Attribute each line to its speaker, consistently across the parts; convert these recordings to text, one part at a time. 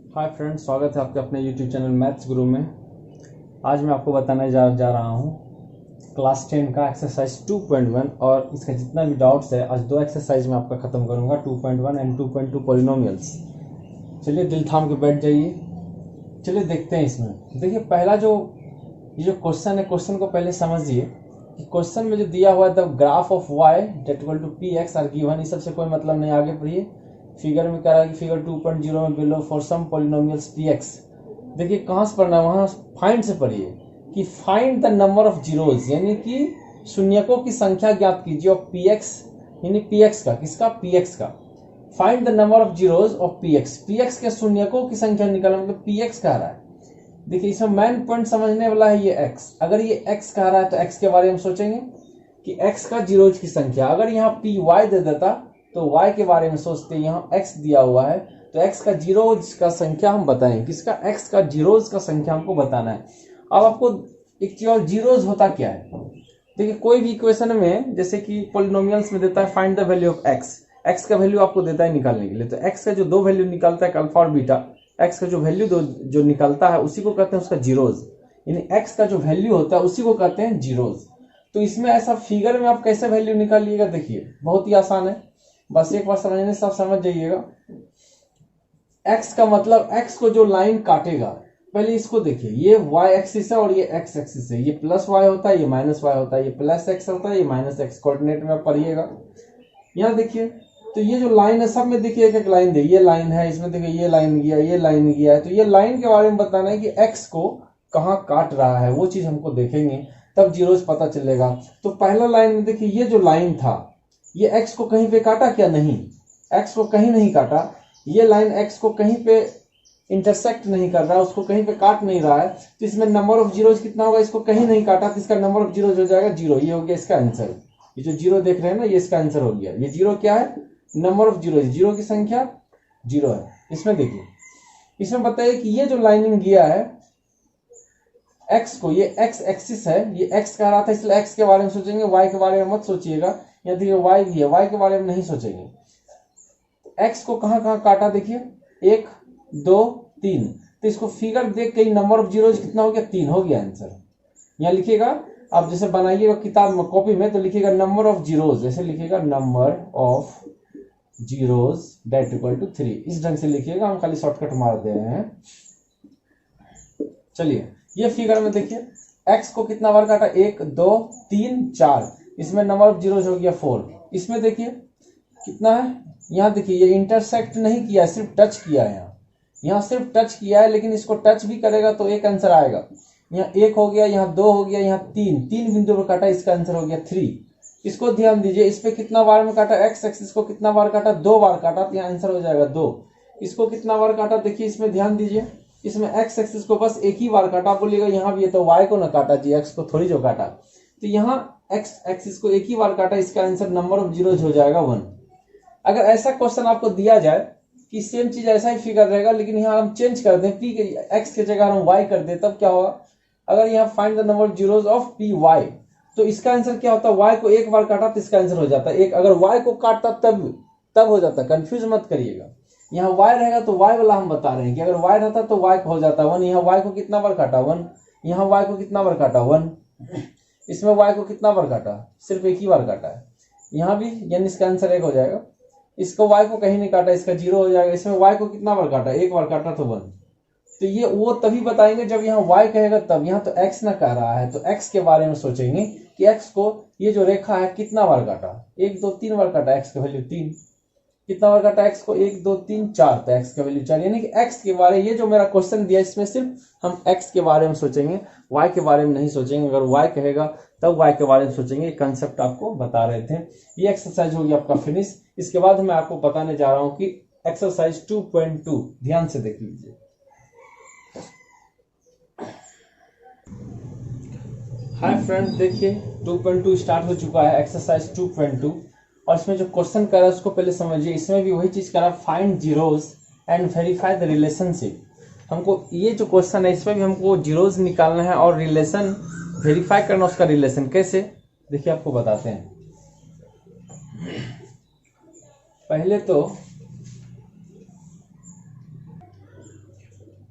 Speaker 1: Hi friends, स्वागत है आपके अपने यूट्यूब चैनल मैथ्स गुरु में। आज मैं आपको बताने जा रहा हूँ क्लास 10 का एक्सरसाइज 2.1 और इसका जितना भी डाउट्स है आज दो एक्सरसाइज में आपका ख़त्म करूँगा, 2.1 एंड 2.2 पॉलिनोमियल्स। चलिए दिल थाम के बैठ जाइए। चलिए देखते हैं इसमें। देखिए पहला ये जो क्वेश्चन है, क्वेश्चन को पहले समझिए कि क्वेश्चन में जो दिया हुआ है the graph of y that equal to p x are given, इस सबसे कोई मतलब नहीं, आगे पढ़िए। फिगर में कह रहा है कि फिगर 2.0 में below for some polynomials p x. देखिए कहाँ से पढ़ना है, वहाँ फाइंड से पढ़िए कि find the number of zeros, यानी कि शून्यकों की संख्या ज्ञात कीजिए ऑफ पी एक्स, यानी पी एक्स का, किसका, पी एक्स का। Find the number of zeros of P x, P x के शून्यकों की संख्या निकालना, मतलब पी एक्स कह रहा है। देखिए इसमें मेन पॉइंट समझने वाला है ये एक्स। अगर ये एक्स कह रहा है तो एक्स के बारे में सोचेंगे कि एक्स का जीरोज की संख्या। अगर यहाँ पी वाई दे देता तो y के बारे में सोचते, यहाँ x दिया हुआ है तो x का जीरोज का संख्या हम बताएं, किसका, x का जीरोज का संख्या हमको बताना है। अब आपको एक चीज और, जीरोज होता क्या है। देखिए कोई भी इक्वेशन में, जैसे कि पॉलिनोमियल्स में देता है find the value of x का वैल्यू आपको देता है निकालने के लिए। तो x का जो दो वैल्यू निकालता है अल्फा और बीटा, x का जो वैल्यू जो निकालता है उसी को कहते हैं उसका जीरोज, यानी x का जो वैल्यू होता है उसी को कहते हैं जीरोज। तो इसमें ऐसा फिगर में आप कैसे वैल्यू निकालिएगा, देखिए बहुत ही आसान है, बस एक बार समझने से आप समझ जाइएगा। x का मतलब x को जो लाइन काटेगा, पहले इसको देखिए, ये y एक्सिस है और ये x एक्सिस है, ये प्लस y होता है, ये माइनस y होता है, ये प्लस x होता है, ये माइनस x, कोऑर्डिनेट में आप पढ़िएगा। यहाँ देखिए तो ये जो लाइन है सब में देखिए एक एक लाइन दे, ये लाइन है, इसमें देखिए ये लाइन गया, ये लाइन गया है। तो ये लाइन के बारे में बताना है कि x को कहाँ काट रहा है, वो चीज हमको देखेंगे तब जीरोज पता चलेगा। तो पहला लाइन में देखिए ये जो लाइन था ये x को कहीं पे काटा क्या, नहीं, x को कहीं नहीं काटा। ये लाइन x को कहीं पे इंटरसेक्ट नहीं कर रहा है, उसको कहीं पे काट नहीं रहा है। तो इसमें नंबर ऑफ जीरोज कितना होगा, इसको कहीं नहीं काटा तो इसका नंबर ऑफ जीरोज हो जाएगा जीरो। ये हो गया इसका आंसर। ये जो जीरो देख रहे हैं ना, ये इसका आंसर हो गया। ये जीरो क्या है, नंबर ऑफ जीरो, जीरो की संख्या जीरो है। इसमें देखिए, इसमें बताइए कि ये जो लाइनिंग गया है x को, ये x एक्सिस है, ये x कह रहा था इसलिए x के बारे में सोचेंगे, y के बारे में मत सोचिएगा। या देखिए y भी है, y के बारे में नहीं सोचेंगे। x को कहां कहां काटा, देखिए 1 2 3, तो इसको फिगर देख के नंबर ऑफ जीरोज कितना हो गया, 3 हो गया आंसर। यहाँ लिखिएगा आप, जैसे बनाइएगा किताब में, कॉपी में, तो लिखिएगा नंबर ऑफ जीरोज, जैसे लिखिएगा number of zeros that equal to 3, इस ढंग से लिखिएगा, हम खाली शॉर्टकट मार दे रहे हैं। चलिए ये फिगर में देखिए x को कितना बार काटा, 1 2 3 4, इसमें नंबर ऑफ जीरोज हो गया 4। इसमें देखिए कितना है, यहाँ देखिए ये इंटरसेक्ट नहीं किया, सिर्फ टच किया है। यहाँ सिर्फ टच किया है, लेकिन इसको टच भी करेगा तो एक आंसर आएगा। यहाँ 1 हो गया, यहाँ 2 हो गया, यहाँ 3 बिंदु पर काटा, इसका आंसर हो गया 3। इसको ध्यान दीजिए, इस पे कितना बार में काटा, x एक्सिस को कितना बार काटा, 2 बार काटा, तो यहाँ आंसर हो जाएगा 2। इसको कितना बार काटा, देखिए इसमें ध्यान दीजिए, इसमें x एक्सिस को बस एक ही बार काटा। बोलिएगा यहाँ भी है तो y को ना काटा जी, x को थोड़ी जो काटा। तो यहाँ x एक्सिस को एक ही बार काटा, इसका आंसर नंबर ऑफ जीरोज हो जाएगा 1। अगर ऐसा क्वेश्चन आपको दिया जाए कि सेम चीज ऐसा ही फिगर रहेगा, लेकिन यहाँ हम चेंज कर दें, p के x के जगह हम y कर दें, तब क्या होगा। अगर यहाँ find the number of zeros of p y, तो इसका आंसर क्या होता है, y को एक बार काटा तो इसका आंसर हो जाता है एक। अगर y को काटता तब हो जाता, कंफ्यूज मत करिएगा। यहाँ y रहेगा तो y वाला हम बता रहे हैं कि अगर y रहता तो y हो जाता 1। यहाँ y को कितना बार काटा, 1। यहाँ y को कितना बार काटा, 1। इसमें y को कितना बार काटा, सिर्फ एक ही बार काटा है। यहाँ भी, यानी इसका आंसर 1 हो जाएगा। इसको y को कहीं नहीं काटा, इसका 0 हो जाएगा। इसमें y को कितना बार काटा, एक बार काटा तो 1। तो ये वो तभी बताएंगे जब यहाँ y कहेगा तब। यहाँ तो x ना कह रहा है तो x के बारे में सोचेंगे कि x को ये जो रेखा है कितना बार काटा, 1 2 3 बार काटा, x का वैल्यू 3। कितना बार काटा x को, 1 2 3 4, तो x का वैल्यू 4। यानी कि x के बारे, ये जो मेरा क्वेश्चन दिया इसमें सिर्फ हम x के बारे में सोचेंगे, y के बारे में नहीं सोचेंगे। अगर y कहेगा तब y के बारे में सोचेंगे। कंसेप्ट आपको बता रहे थे। ये एक्सरसाइज होगी आपका फिनिश। इसके बाद मैं आपको बताने जा रहा हूं कि एक्सरसाइज 2.2, ध्यान से देख लीजिए। हाय फ्रेंड्स, देखिए 2.2 स्टार्ट हो चुका है, एक्सरसाइज 2.2। और इसमें जो क्वेश्चन कर रहा है उसको पहले समझिए। इसमें भी वही चीज कर रहा है, find zeros and verify the relationship. हमको ये जो क्वेश्चन है इसमें भी हमको जीरोज निकालना है और रिलेशन वेरीफाई करना। उसका रिलेशन कैसे, देखिए आपको बताते हैं। पहले तो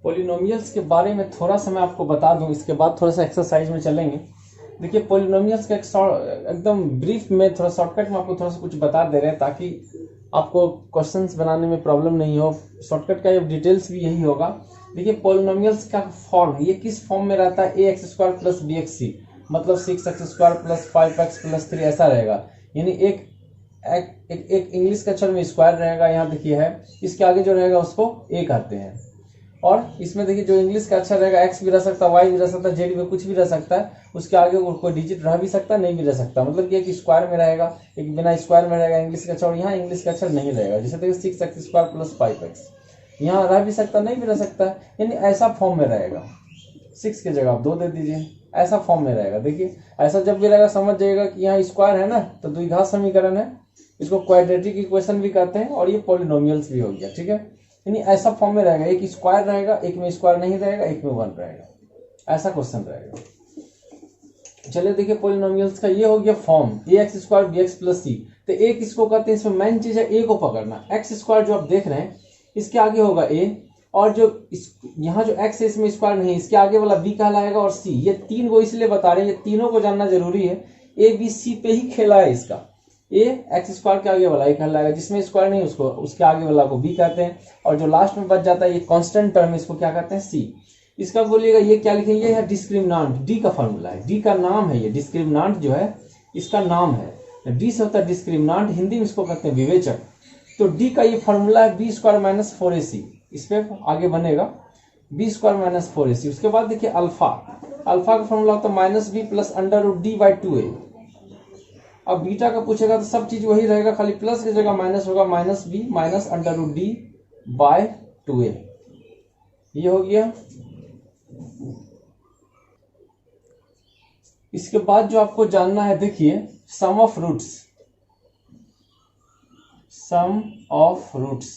Speaker 1: पॉलिनोमियल्स के बारे में थोड़ा सा मैं आपको बता दूं, इसके बाद थोड़ा सा एक्सरसाइज में चलेंगे। देखिए पॉलिनोमियल्स का एकदम ब्रीफ में थोड़ा शॉर्टकट में आपको थोड़ा सा कुछ बता दे रहे हैं ताकि आपको क्वेश्चंस बनाने में प्रॉब्लम नहीं हो। शॉर्टकट का ये डिटेल्स भी यही होगा। देखिए पॉलिनोमियल्स का फॉर्म, ये किस फॉर्म में रहता है, a x square plus b x c, मतलब 6x square plus 5x plus 3 ऐसा रहेगा। यानी एक इंग्लिश के अक्षर में स्क्वायर रहेगा, यहाँ देखिए है, इसके आगे जो रहेगा उसको ए कहते हैं। और इसमें देखिए जो इंग्लिश का अक्षर रहेगा, एक्स भी रह सकता है, वाई भी रह सकता है, जेड भी, कुछ भी रह सकता है, उसके आगे कोई डिजिट रह भी सकता है, नहीं भी रह सकता। मतलब कि एक स्क्वायर में रहेगा, एक बिना स्क्वायर में रहेगा इंग्लिश का अक्षर, और यहाँ इंग्लिश का अक्षर नहीं रहेगा। जैसे देखिए 6x स्क्वायर प्लस 5x, यहाँ रह भी सकता, नहीं भी रह सकता, यानी ऐसा फॉर्म में रहेगा। 6 की जगह आप 2 दे दीजिए, ऐसा फॉर्म में रहेगा। देखिए ऐसा जब भी रहेगा समझ जाइएगा कि यहाँ स्क्वायर है ना, तो द्विघात समीकरण है, इसको क्वाड्रेटिक इक्वेशन भी कहते हैं, और ये पॉलिनोमियल्स भी हो गया। ठीक है, यानी ऐसा फॉर्म में रहेगा, एक स्क्वायर रहेगा, एक में स्क्वायर नहीं रहेगा, एक में 1 रहेगा, ऐसा क्वेश्चन रहेगा। चलिए देखिए पॉलिनोमियल्स का ये हो गया form, a x square b x plus c. तो ए किसको कहते हैं, इसमें मेन चीज है ए को पकड़ना। एक्स स्क्वायर जो आप देख रहे हैं इसके आगे होगा ए, और जो यहाँ जो एक्स है इसमें स्क्वायर नहीं, इसके आगे वाला बी कहलाएगा, और सी। ये 3 को इसलिए बता रहे हैं, ये तीनों को जानना जरूरी है। ए बी सी पे ही खेला है इसका। ए एक्स स्क्वायर के आगे वाला ए कहलाएगा, जिसमें स्क्वायर नहीं उसको, उसके आगे वाला को बी कहते हैं, और जो लास्ट में बच जाता है ये कांस्टेंट टर्म, इसको क्या कहते हैं, सी। इसका बोलिएगा ये क्या लिखेंगे, ये है डिस्क्रिमिनांट, डी का फॉर्मूला है, डी का नाम है, ये डिस्क्रिमिनांट जो है इसका नाम है। डी से होता है डिस्क्रिमिनांट, हिंदी में इसको कहते हैं विवेचक। तो डी का ये फॉर्मूला है बी स्क्वायर माइनस 4ac, इस पे आगे बनेगा बी स्क्वायर माइनस 4ac। उसके बाद देखिए अल्फा, अल्फा का फॉर्मूला होता है minus b plus under root d by 2a। अब बीटा का पूछेगा तो सब चीज वही रहेगा, खाली प्लस की जगह माइनस होगा, minus b minus under root d by 2a। ये हो गया। इसके बाद जो आपको जानना है, देखिए sum of roots, sum of roots,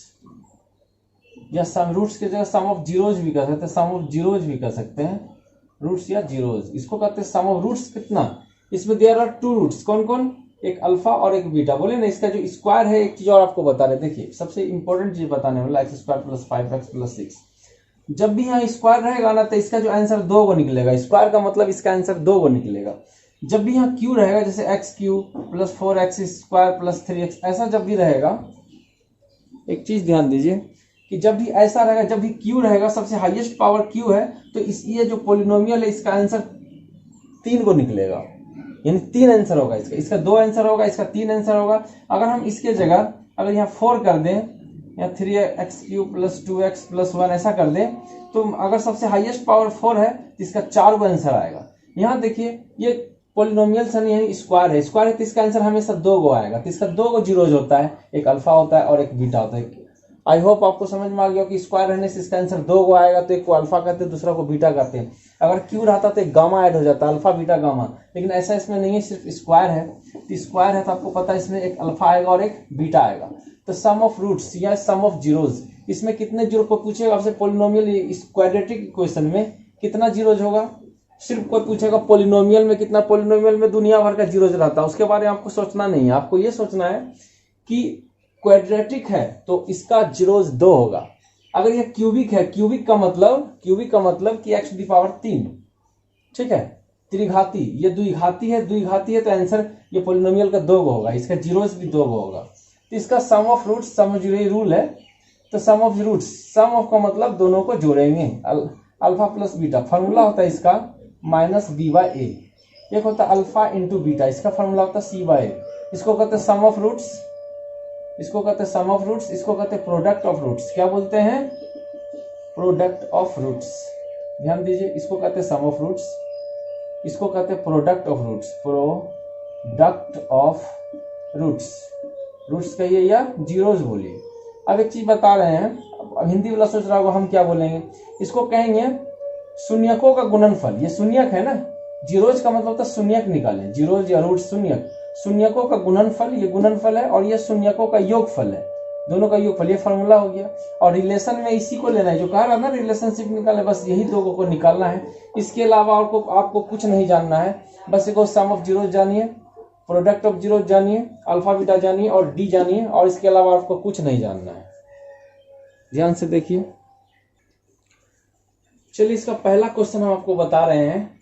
Speaker 1: या सम रूट्स की जगह सम ऑफ जीरोज भी कर सकते हैं, सम ऑफ जीरोज भी कर सकते हैं, रूट्स या जीरोज, इसको कहते हैं सम ऑफ रूट्स। कितना, इसमें देयर आर 2 रूट्स, कौन कौन, एक अल्फा और एक बीटा। बोले ना इसका जो स्क्वायर है, एक चीज और आपको बता रहे, देखिए सबसे इंपॉर्टेंट चीज बताने वाला, x square plus 5x plus 6। जब भी यहाँ स्क्वायर रहेगा ना तो इसका जो आंसर 2 को निकलेगा, स्क्वायर का मतलब इसका आंसर 2 को निकलेगा। जब भी यहाँ क्यू रहेगा, जैसे x Q plus 4x square plus 3x, ऐसा जब भी रहेगा, एक चीज ध्यान दीजिए कि जब भी ऐसा रहेगा, जब भी क्यू रहेगा, सबसे हाईएस्ट पावर क्यू है, तो ये जो पोलिनोमियल है इसका आंसर 3 को निकलेगा, यानी 3 आंसर होगा इसका। इसका 2 आंसर होगा, इसका 3 आंसर होगा। अगर हम इसके जगह अगर यहाँ 4 कर दें, या 3x cube plus 2x plus 1 ऐसा कर दें, तो अगर सबसे हाईएस्ट पावर 4 है तो इसका 4 को आंसर आएगा। यहाँ देखिए ये पोलिनोमियल्स है, स्क्वायर है, स्क्वायर है तो इसका आंसर हमेशा 2 को आएगा। तो इसका 2 को जीरोज होता है, एक अल्फा होता है और एक बीटा होता है। आई होप आपको समझ में आ गया कि स्क्वायर रहने से इसका आंसर 2 को आएगा, तो एक को अल्फा कहते हैं, दूसरा को बीटा कहते हैं। अगर क्यू रहता तो एक गामा ऐड हो जाता, अल्फा बीटा गामा, लेकिन ऐसा इसमें नहीं है, सिर्फ स्क्वायर है। तो स्क्वायर है तो आपको पता है इसमें एक अल्फा आएगा और एक बीटा आएगा। तो सम ऑफ रूट्स या सम ऑफ जीरोज, इसमें कितने जीरो को पूछेगा आपसे, पोलिनोमियल इस क्वाड्रेटिक इक्वेशन में कितना जीरोज होगा, सिर्फ कोई पूछेगा पोलिनोमियल में कितना, पोलिनोमियल में दुनिया भर का जीरोज रहता है, उसके बारे में आपको सोचना नहीं है। आपको ये सोचना है कि क्वाड्रेटिक है तो इसका जीरोज 2 होगा। अगर ये क्यूबिक है, क्यूबिक का मतलब कि x की पावर 3, ठीक है, त्रिघाती, ये द्विघाती है, तो आंसर ये पोलिनोमियल का 2 को होगा, इसका जीरोज भी 2 को होगा। तो इसका सम ऑफ रूट्स, सम जो रूल है, तो सम ऑफ रूट्स, सम ऑफ का मतलब दोनों को जोड़ेंगे, अल्फा प्लस बीटा। फॉर्मूला होता है इसका माइनस बी बाई ए, एक होता है अल्फा इंटू बीटा, इसका फॉर्मूला होता है सी बाई ए। इसको कहते हैं सम ऑफ रूट्स, इसको कहते हैं सम ऑफ रूट्स, इसको कहते हैं प्रोडक्ट ऑफ रूट्स। क्या बोलते हैं, प्रोडक्ट ऑफ रूट्स। ध्यान दीजिए, इसको कहते हैं सम ऑफ रूट्स, इसको कहते हैं product of roots, product of roots. Roots कहिए या जीरोज बोलिए। अब एक चीज बता रहे हैं, अब हिंदी वाला सोच रहा होगा हम क्या बोलेंगे, इसको कहेंगे शून्यकों का गुणनफल। ये शून्यक है ना, जीरोज का मतलब होता है शून्यक निकालें, जीरोज या रूट शून्यक, शून्यकों का गुणनफल, ये गुणनफल है, और ये शून्यकों का योगफल है, दोनों का योगफल, ये फॉर्मूला हो गया। और रिलेशन में इसी को लेना है, जो कह रहा ना रिलेशनशिप निकालना, बस यही 2 को निकालना है। इसके अलावा आपको कुछ नहीं जानना है, बस एक सम ऑफ जीरोज जानिए, प्रोडक्ट ऑफ जीरोज जानिए, अल्फा बीटा जानिए और डी जानिए, और इसके अलावा आपको कुछ नहीं जानना है। ध्यान से देखिए, चलिए इसका पहला क्वेश्चन हम आपको बता रहे हैं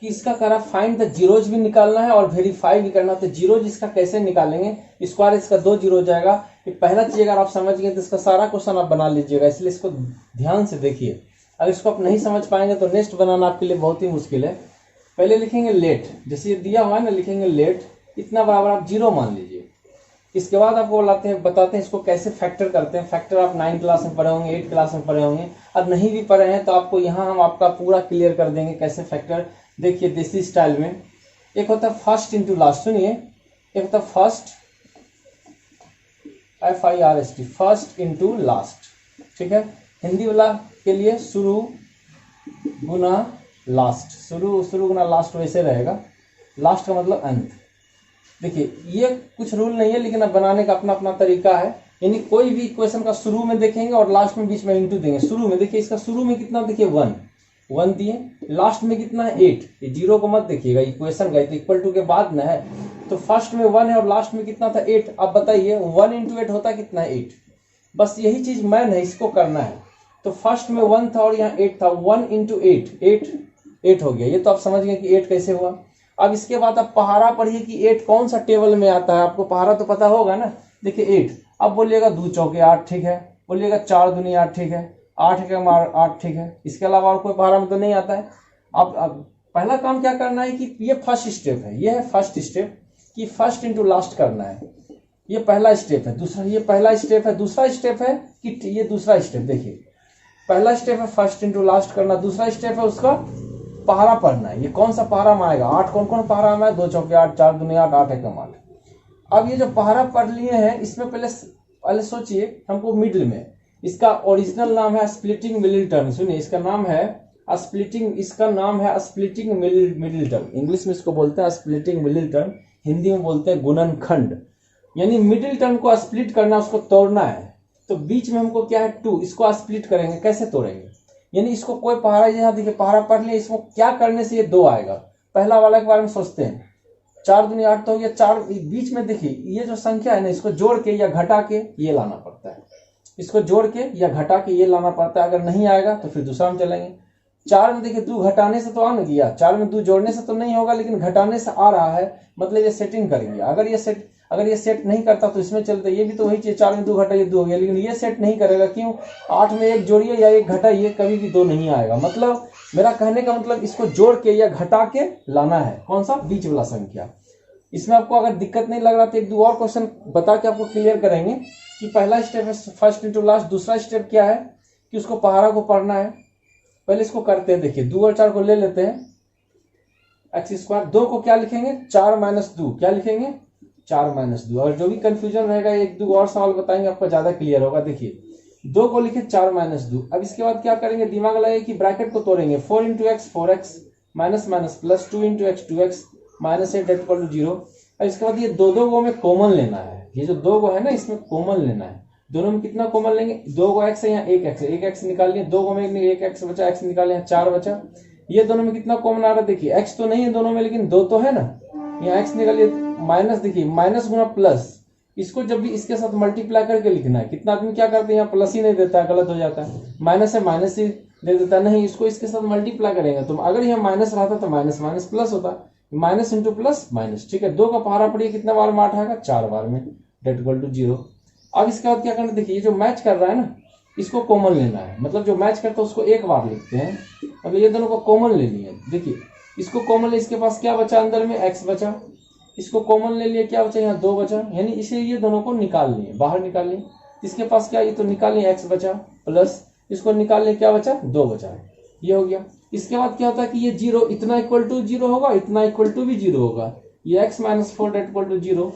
Speaker 1: कि इसका करा फाइंड द जीरोज भी निकालना है और वेरीफाई भी करना। तो जीरोज इसका कैसे निकालेंगे, स्क्वायर इसका 2 जीरो हो जाएगा। ये पहला चीज अगर आप समझ गए तो इसका सारा क्वेश्चन आप बना लीजिएगा, इसलिए इसको ध्यान से देखिए। अगर इसको आप नहीं समझ पाएंगे तो नेक्स्ट बनाना आपके लिए बहुत ही मुश्किल है। पहले लिखेंगे लेट, जैसे ये दिया हुआ है ना, लिखेंगे लेट इतना बराबर आप 0 मान लीजिए। इसके बाद आपको बताते हैं इसको कैसे फैक्टर करते हैं। फैक्टर आप 9 क्लास में पढ़े होंगे, 8 क्लास में पढ़े होंगे। अब नहीं भी पढ़े हैं तो आपको यहाँ हम आपका पूरा क्लियर कर देंगे कैसे फैक्टर। देखिए देसी स्टाइल में एक होता है फर्स्ट इंटू लास्ट, सुनिए, एक होता है first FIRST, first into last, ठीक है। हिंदी वाला के लिए शुरू गुना लास्ट, शुरू गुना लास्ट वैसे रहेगा, लास्ट का मतलब अंत। देखिए ये कुछ रूल नहीं है, लेकिन अब बनाने का अपना अपना तरीका है। यानी कोई भी इक्वेशन का शुरू में देखेंगे और लास्ट में बीच में इंटू देंगे। शुरू में देखिए इसका शुरू में कितना, देखिए 1 दिए, लास्ट में कितना है 8। ये 0 को मत देखिएगा, इक्वेशन का तो इक्वल टू के बाद ना है, तो फर्स्ट में 1 है और लास्ट में कितना था 8। अब बताइए 1 इंटू 8 होता कितना है 8। बस यही चीज मैन है, इसको करना है। तो फर्स्ट में 1 था और यहाँ 8 था, 1 इंटू 8 हो गया। ये तो आप समझ गए कि 8 कैसे हुआ। अब इसके बाद आप पहाड़ा पढ़िए कि 8 कौन सा टेबल में आता है, आपको पहाड़ा तो पता होगा ना। देखिए 8, अब बोलिएगा 2 चौके 8, ठीक है, बोलिएगा 4 दूनी 8, ठीक है, 8 के 8, ठीक है। इसके अलावा और कोई पहाड़ा में तो नहीं आता है। अब पहला काम क्या करना है कि ये फर्स्ट स्टेप है, ये है फर्स्ट स्टेप कि फर्स्ट इंटू लास्ट करना है। ये पहला स्टेप है। दूसरा, ये पहला स्टेप है। दूसरा स्टेप है कि ये दूसरा स्टेप, देखिए पहला स्टेप है फर्स्ट इंटू लास्ट करना, दूसरा स्टेप है उसका पहाड़ा पढ़ना है। ये कौन सा पहाड़ा में आएगा, 8 कौन कौन पहाड़ा में है, 2 चौके 8, 4 दूनी 8, 8 एकम 8। अब ये जो पहाड़ा पढ़ लिए हैं इसमें पहले सोचिए हमको मिडिल में, इसका ओरिजिनल नाम है स्प्लिटिंग मिडिल टर्म। सुनिए इसका नाम है स्प्लिटिंग, इसका नाम है स्प्लिटिंग मिडिल टर्म। इंग्लिश में इसको बोलते हैं स्प्लिटिंग मिडिल टर्म, हिंदी में बोलते हैं गुणनखंड। यानी मिडिल टर्म को स्प्लिट करना, उसको तोड़ना है। तो बीच में हमको क्या है 2, इसको स्प्लिट करेंगे। कैसे तोड़ेंगे, यानी इसको कोई पहाड़ा, यहाँ देखिए पहाड़ा पढ़ लिया, इसको क्या करने से ये 2 आएगा। पहला वाला के बारे में सोचते हैं, 4 दूनी 8 तो हो गया, 4 बीच में देखिए ये जो संख्या है ना, इसको जोड़ के या घटा के ये लाना पड़ता है। इसको जोड़ के या घटा के ये लाना पड़ता है। अगर नहीं आएगा तो फिर दूसरा में चलेंगे। 4 में देखिए 2 घटाने से तो आ नहीं गया, 4 में 2 जोड़ने से तो नहीं होगा, लेकिन घटाने से आ रहा है, मतलब ये सेटिंग करेंगे। अगर ये सेट नहीं करता तो इसमें चलते, ये भी तो वही चीज, 4 में 2 घटाइए 2 हो गया, लेकिन ये सेट नहीं करेगा। क्यों, 8 में 1 जोड़िए या 1 घटाइए, कभी भी 2 नहीं आएगा। मतलब मेरा कहने का मतलब इसको जोड़ के या घटा के लाना है, कौन सा, बीच वाला संख्या। इसमें आपको अगर दिक्कत नहीं लग रहा तो 1-2 और क्वेश्चन बता के आपको क्लियर करेंगे कि पहला स्टेप है फर्स्ट इंटू लास्ट, दूसरा स्टेप क्या है कि उसको पहाड़ा को पढ़ना है। पहले इसको करते हैं, देखिए 2 और 4 को ले लेते हैं, x²। 2 को क्या लिखेंगे, 4 - 2, क्या लिखेंगे, 4 - 2। और जो भी कंफ्यूजन रहेगा 1-2 और सवाल बताएंगे, आपको ज्यादा क्लियर होगा। देखिए 2 को लिखे 4 - 2। अब इसके बाद क्या करेंगे, दिमाग लगाइए कि ब्रैकेट को तोड़ेंगे। 4 × x 4x minus plus 2 × x 2x minus 8 = 0। और इसके बाद ये 2 गो में कॉमन लेना है। ये जो 2 गो है ना, इसमें कॉमन लेना है। दोनों में कितना कॉमन लेंगे, 2 गो x है, यहाँ 1x है, 1x निकाल लिए। 2 गो में 1x बचा, x निकाल लिया, 4 बचा। ये दोनों में कितना कॉमन आ रहा है, देखिए x तो नहीं है दोनों में, लेकिन 2 तो है ना, यहाँ x निकालिए। माइनस, देखिए माइनस गुना प्लस, इसको जब भी इसके साथ मल्टीप्लाई करके लिखना है। कितना आदमी क्या करते हैं, यहाँ प्लस ही नहीं देता है, गलत हो जाता है। माइनस है माइनस ही दे देता है, नहीं इसको इसके साथ मल्टीप्लाई करेंगे। तो अगर यहाँ माइनस रहता तो माइनस माइनस प्लस होता, माइनस इंटू प्लस माइनस, ठीक है। 2 का पहाड़ा पड़िए, कितना बार में 8 आएगा, 4 बार में, = 0। अब इसके बाद क्या करना, देखिए ये जो मैच कर रहा है ना, इसको कॉमन लेना है। मतलब जो मैच करता है उसको एक बार लिखते हैं। अब ये दोनों को कॉमन ले लिए, देखिए इसको कॉमन ले, इसके पास क्या बचा, अंदर में x बचा। इसको कॉमन ले लिए, क्या बचा, यहाँ 2 बचा, यानी इसे ये दोनों को निकाल लिए, बाहर निकाल लिए। इसके पास क्या, ये तो निकाल लिए, x बचा, प्लस इसको निकाल लिए, क्या बचा, 2 बचा, ये हो गया। इसके बाद क्या होता है कि ये 0 इतना = 0 होगा, इतना = भी 0 होगा। ये x - 4 = 0,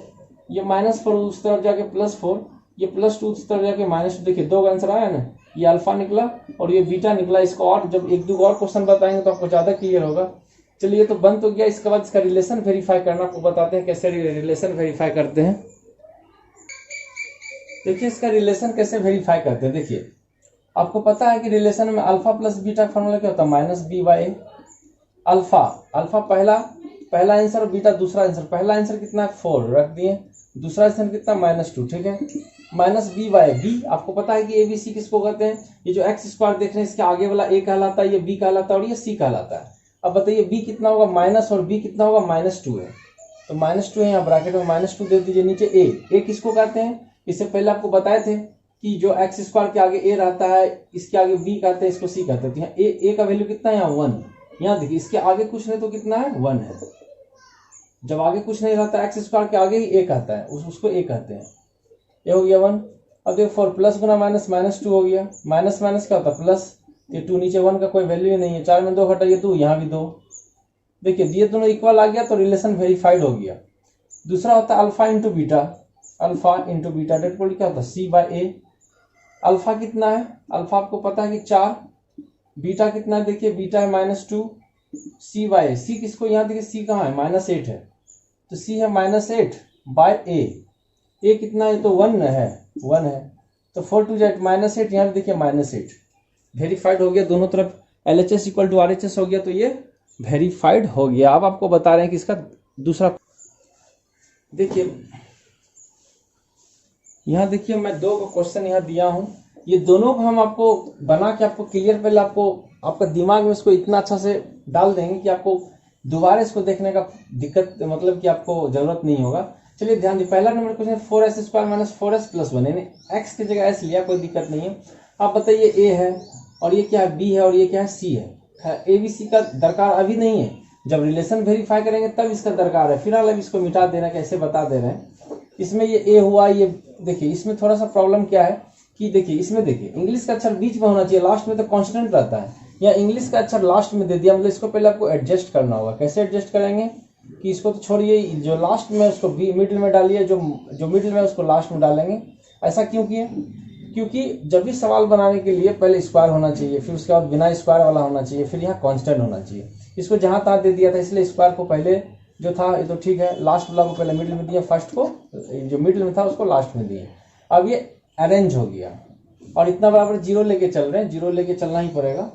Speaker 1: ये -4 उस तरफ जाके +4, ये +2 उस तरफ जाके -2। देखिए 2 का आंसर आया ना, ये अल्फा निकला और ये बीटा निकला। इसको और जब 1-2 और क्वेश्चन बताएंगे तो आपको ज्यादा क्लियर होगा। चलिए तो बंद तो गया। इसके बाद इसका रिलेशन वेरीफाई करना आपको बताते हैं कैसे रिलेशन वेरीफाई करते हैं। देखिए इसका रिलेशन कैसे वेरीफाई करते हैं। देखिए आपको पता है कि रिलेशन में अल्फा प्लस बीटा का फॉर्मूला क्या होता है, -b/a। अल्फा पहला आंसर और बीटा दूसरा आंसर। पहला आंसर कितना है, 4 रख दिए, दूसरा आंसर कितना, -2, ठीक है। Minus B Y. बी आपको पता है कि ए बी सी किसको कहते हैं, ये जो एक्स स्क्वायर देख रहे हैं इसके आगे वाला ए कहलाता है, ये बी कहलाता है और ये सी कहलाता है। अब बताइए बी कितना होगा माइनस और बी कितना होगा -2 है, तो -2 है, यहाँ ब्रैकेट में -2 दे दीजिए। नीचे ए किसको कहते हैं, इससे पहले आपको बताए थे कि जो एक्स स्क्वायर के आगे ए रहता है इसके आगे बी कहते हैं, इसको सी कहते हैं। तो यहाँ ए का वैल्यू कितना है, यहाँ 1। यहाँ देखिए इसके आगे कुछ नहीं तो कितना है 1 है। जब आगे कुछ नहीं रहता एक्स स्क्वायर के आगे ही ए कहता है, उसको ए कहते हैं। ये हो गया 1। अब देखो फॉर प्लस गुना माइनस -2 हो गया। माइनस माइनस क्या होता है प्लस, ये 2 नीचे 1 का कोई वैल्यू ही नहीं है। 4 में 2 घटाइए 2, यहाँ भी 2। देखिए ये दोनों इक्वल आ गया तो रिलेशन वेरीफाइड हो गया। दूसरा होता है alpha into beta. Alpha into beta that क्या होता है सी बाय ए। अल्फा कितना है, अल्फा आपको पता है कि 4, बीटा कितना है, देखिए बीटा है -2, सी बाय ए। सी किसको, यहाँ देखिए सी कहाँ है -8 है, तो सी है -8 बाय ए। ए कितना है, तो 1 है, 1 है, तो 4 2 8 -8, यहाँ देखिए -8 वेरीफाइड हो गया। दोनों तरफ LHS इक्वल टू RHS हो गया, तो ये वेरीफाइड हो गया। अब आपको बता रहे हैं कि इसका दूसरा, देखिए यहाँ देखिए मैं 2 क्वेश्चन यहाँ दिया हूँ, ये दोनों को हम आपको बना के आपको क्लियर, पहले आपको आपका दिमाग में इसको इतना अच्छा से डाल देंगे कि आपको दोबारा इसको देखने का दिक्कत, मतलब कि आपको जरूरत नहीं होगा। चलिए ध्यान दीजिए, पहला number question 4s square minus 4s plus 1, यानी एक्स की जगह एस लिया, कोई दिक्कत नहीं है। आप बताइए ए है और ये क्या है बी है और ये क्या है सी है। ए बी सी का दरकार अभी नहीं है, जब रिलेशन वेरीफाई करेंगे तब इसका दरकार है। फिलहाल अब इसको मिटा देना, कैसे बता दे रहे हैं। इसमें ये ए हुआ, ये देखिए इसमें थोड़ा सा प्रॉब्लम क्या है कि देखिए इसमें देखिए इंग्लिश का अक्षर बीच में होना चाहिए, लास्ट में तो कांस्टेंट रहता है, या इंग्लिश का अक्षर लास्ट में दे दिया, मतलब इसको पहले आपको एडजस्ट करना होगा। कैसे एडजस्ट करेंगे कि इसको तो छोड़िए, जो लास्ट में उसको मिडिल में डालिए, जो मिडिल में उसको लास्ट में डालेंगे। ऐसा क्यों किए, क्योंकि जब भी सवाल बनाने के लिए पहले स्क्वायर होना चाहिए, फिर उसके बाद बिना स्क्वायर वाला होना चाहिए, फिर यहाँ कांस्टेंट होना चाहिए। इसको जहाँ तहाँ दे दिया था, इसलिए स्क्वायर को पहले जो था ये तो ठीक है, लास्ट वाला को पहले मिडिल में दिया, फर्स्ट को जो मिडिल में था उसको लास्ट में दिए। अब ये अरेंज हो गया और इतना बराबर 0 लेके चल रहे हैं, 0 लेके चलना ही पड़ेगा।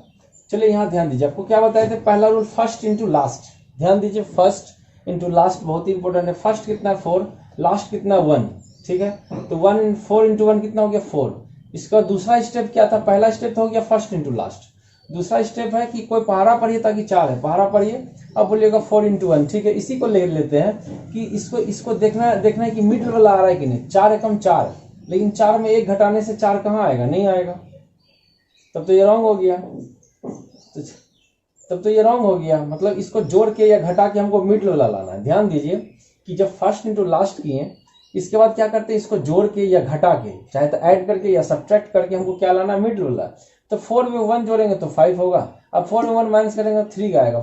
Speaker 1: चलिए यहाँ ध्यान दीजिए, आपको क्या बताए थे, पहला रूल फर्स्ट इंटू लास्ट। ध्यान दीजिए फर्स्ट इंटू लास्ट बहुत ही इंपॉर्टेंट है। फर्स्ट कितना 4, लास्ट कितना 1, ठीक है, तो 4 इंटू 1 कितना हो गया 4। इसका दूसरा स्टेप क्या था, पहला स्टेप हो गया फर्स्ट इंटू लास्ट, दूसरा स्टेप है कि कोई पहाड़ा पढ़िए ताकि 4 है, पहाड़ा पढ़िए। अब बोलिएगा 4 इंटू 1, ठीक है, इसी को ले लेते हैं कि इसको देखना है कि मिडिल वाला आ रहा है कि नहीं। 4 एकम 4, लेकिन 4 में 1 घटाने से 4 कहाँ आएगा, नहीं आएगा, तब तो ये रॉन्ग हो गया। तब तो ये रॉन्ग हो गया, मतलब इसको जोड़ के या घटा के हमको मिडिल वाला लाना है। ध्यान दीजिए कि जब फर्स्ट इंटू लास्ट किए, इसके बाद क्या करते हैं, इसको जोड़ के या घटा के, चाहे तो ऐड करके या सब्ट्रैक्ट करके हमको क्या लाना है, मिडिल वाला। तो 4 में 1 जोड़ेंगे तो 5 होगा। अब 4 में 1 माइनस करेंगे तो 3 का आएगा।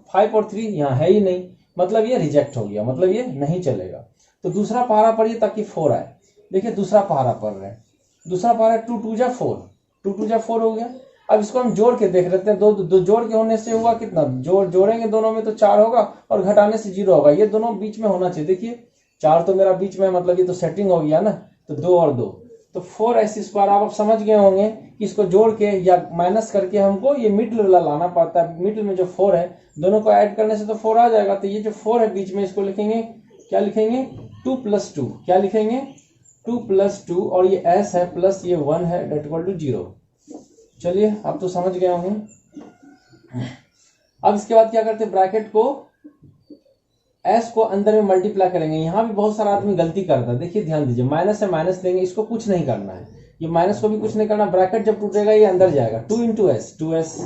Speaker 1: 5 और 3 यहाँ है ही नहीं, मतलब ये रिजेक्ट हो गया, मतलब ये नहीं चलेगा। तो दूसरा पहाड़ा पढ़िए ताकि 4 आए। देखिए दूसरा पहाड़ा पढ़ रहे हैं, दूसरा पहाड़ा 2 2 जा 4, 2 2 जा 4 हो गया। अब इसको हम जोड़ के देख लेते हैं, दो जोड़ के होने से हुआ कितना, जोड़ेंगे दोनों में तो 4 होगा और घटाने से 0 होगा। ये दोनों बीच में होना चाहिए, देखिए 4 तो मेरा बीच में, मतलब ये तो सेटिंग हो गया ना, तो 2 और 2 तो 4s स्क्वायर। आप समझ गए होंगे कि इसको जोड़ के या माइनस करके हमको ये मिडिल वाला लाना पड़ता है। मिडिल में जो 4 है, दोनों को ऐड करने से तो 4 आ जाएगा। तो ये जो 4 है बीच में, इसको लिखेंगे, क्या लिखेंगे, 2 + 2, क्या लिखेंगे 2 + 2, और ये s है प्लस ये 1 है, डेट इक्वल टू 0। चलिए आप तो समझ गए होंगे। अब इसके बाद क्या करते हैं, ब्रैकेट को s को अंदर में मल्टीप्लाई करेंगे। यहाँ भी बहुत सारा आदमी गलती करता है, देखिए ध्यान दीजिए, माइनस से माइनस देंगे, इसको कुछ नहीं करना है, ये माइनस को भी कुछ नहीं करना। ब्रैकेट जब टूटेगा ये अंदर जाएगा, 2 इंटू एस, 2s।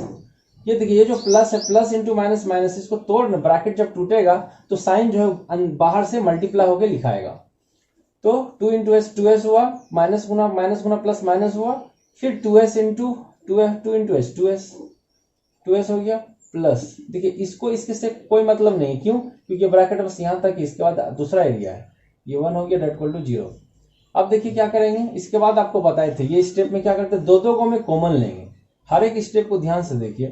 Speaker 1: ये देखिए ये जो प्लस है, प्लस इंटू माइनस, माइनस, इसको तोड़ना, ब्रैकेट जब टूटेगा तो साइन जो है बाहर से मल्टीप्लाई होकर लिखाएगा। तो 2 इंटू एस, 2s हुआ, माइनस गुना प्लस माइनस हुआ, फिर 2s into 2 into S, 2s हो गया प्लस। देखिए इसको इसके से कोई मतलब नहीं, क्यों, क्योंकि ब्रैकेट बस यहाँ तक, इसके बाद दूसरा एरिया है, ये 1 हो गया, डेट इक्वल टू 0। अब देखिए क्या करेंगे, इसके बाद आपको बताए थे ये स्टेप में क्या करते हैं, दो को में कॉमन लेंगे। हर एक स्टेप को ध्यान से देखिए।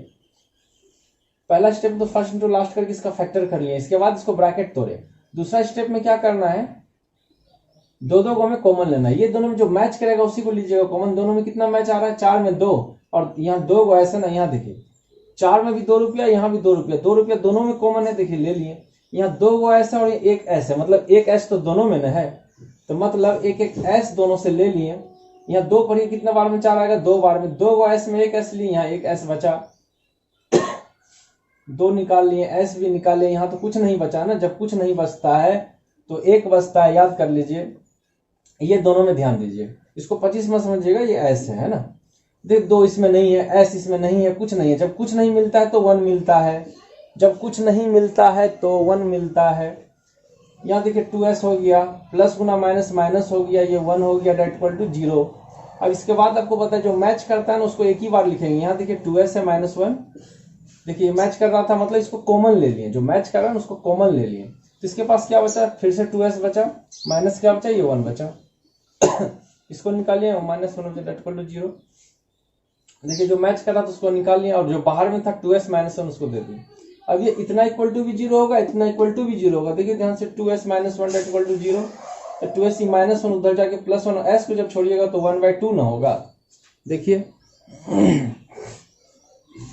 Speaker 1: पहला स्टेप तो फर्स्ट इंटू लास्ट करके इसका फैक्टर कर लिया, इसके बाद इसको ब्रैकेट तोड़े। दूसरा स्टेप में क्या करना है, दो को में कॉमन लेना है। ये दोनों में जो मैच करेगा उसी को लीजिएगा कॉमन। दोनों में कितना मैच आ रहा है, 4 में 2, और यहाँ 2 को ऐसे ना, यहाँ देखिए 4 में भी 2 रुपया, यहाँ भी 2 रुपया, 2 रुपया दोनों में कॉमन है, देखिए ले लिए। यहाँ 2 को ऐसे और एक ऐसे, मतलब एक एस तो दोनों में न है, तो मतलब एक एक s दोनों से ले लिए। यहाँ 2 पढ़िए कितना बार में 4 आएगा, 2 बार में, 2 को s में एक s लिए, यहाँ एक s बचा, 2 निकाल लिए, s भी निकाले, यहाँ तो कुछ नहीं बचा ना। जब कुछ नहीं बचता है तो एक बचता है, याद कर लीजिए। ये दोनों में ध्यान दीजिए, इसको 25 में समझिएगा, ये s है ना। देख 2 इसमें नहीं है, s इसमें नहीं है, कुछ नहीं है। जब कुछ नहीं मिलता है तो 1 मिलता है, जब कुछ नहीं मिलता है तो 1 मिलता है। यहाँ देखिए 2s हो गया, प्लस गुना माइनस माइनस हो गया, ये 1 हो गया, डेट इक्वल टू 0। अब इसके बाद आपको पता है जो मैच करता है ना उसको एक ही बार लिखेंगे। यहाँ देखिए 2s है -1, देखिए मैच कर रहा था मतलब इसको कॉमन ले लिए, जो मैच कर रहा है उसको कॉमन ले लिए। तो इसके पास क्या बचा, फिर से 2s बचा, माइनस क्या बचा, ये 1 बचा। इसको निकालिए, -1 डेट इक्वल टू 0। देखिए जो मैच कर रहा था उसको निकाल लिया, और जो बाहर में था 2s -1 उसको दे दिए। अब ये इतना इक्वल टू भी 0 होगा, इतना इक्वल टू भी 0 होगा। देखिए ध्यान से 2s -1 डेट इक्वल टू 0, तो 2s -1 उधर जाके +1, s को जब छोड़िएगा तो 1/2 ना होगा। देखिए